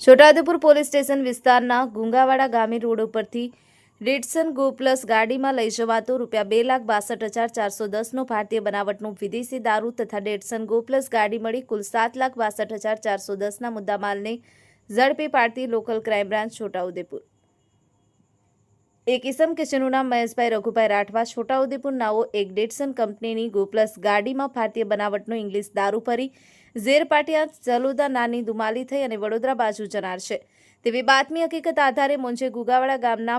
Chhota Udepur police station વિસ્તારના ગુંગાવાડા ગામી road ઉપરથી રેડસન go plus ગાડીમાં લઈ જવાતો ₹2,62,410નો ભારતીય બનાવટનો વિદેશી દારૂ તથા રેડસન ગો પ્લસ ગાડી મળી કુલ ₹7,62,410ના મુદ્દામાલને ઝડપી પાડતી લોકલ ક્રાઇમ બ્રાન્ચ છોટાઉદેપુર એક ઇસમ કે જેનું નામ મહેશભાઈ રઘુભાઈ રાઠવા છોટાઉદેપુર નાઓ એક ડેટસન કંપનીની ગો પ્લસ ગાડીમાં ભારતીય બનાવટનો ઇંગ્લિશ દારૂ ભરી ઝેરપાટિયા ચલોદા નાની દુમાલી થઈ અને વડોદરા બાજુ જનાર છે તેવી બાતમી હકીકત આધારે મોંજે ગુગાવાડા ગામના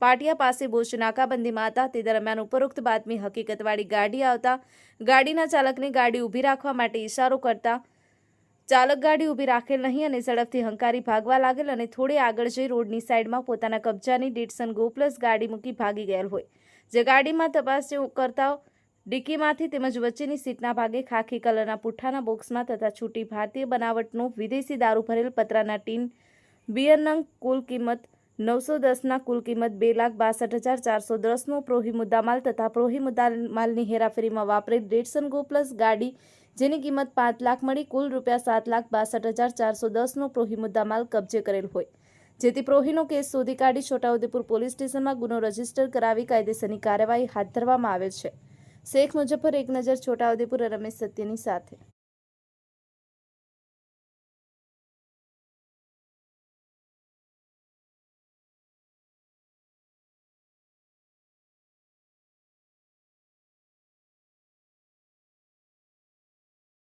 પાટિયા પાસે બોજ નાકાબંધીમાં હતા તે દરમિયાન ઉપરોક્ત બાતમી હકીકતવાળી ગાડી આવતા ગાડીના ચાલકને ગાડી ઊભી રાખવા માટે ઇશારો કરતા ચાલક ગાડી ઊભી રાખેલ નહીં અને ઝડપથી હંકારી ભાગવા લાગેલ અને થોડી આગળ જઈ રોડની સાઈડમાં પોતાના કબજાની ડેટસન ગો પ્લસ ગાડી મૂકી ભાગી ગયેલ હોય જે ગાડીમાં તપાસ કરતા ડિક્કીમાંથી તેમજ વચ્ચેની સીટના ભાગે ખાખી કલરના પુઠ્ઠાના બોક્સમાં તથા છૂટી ભારતીય બનાવટનો વિદેશી દારૂ ભરેલ પતરાના ટીન બિયર નંગ કુલ કિંમત 910ના કુલ કિંમત 2,62,410નો પ્રોહી મુદ્દામાલ તથા પ્રોહી મુદ્દામાલની હેરાફેરીમાં વાપરેલ ડેટસન ગો પ્લસ ગાડી જેની કિંમત 5 લાખ મળી કુલ ₹7,62,410નો પ્રોહી મુદ્દામાલ કબજે કરેલ હોય જેથી પ્રોહીનો કેસ શોધી કાઢી છોટાઉદેપુર પોલીસ સ્ટેશનમાં ગુનો રજીસ્ટર કરાવી કાયદેસરની કાર્યવાહી હાથ ધરવામાં આવેલ છે। શેખ મુજફ્ફર એક નજર છોટાઉદેપુર રમેશ સત્યની સાથે।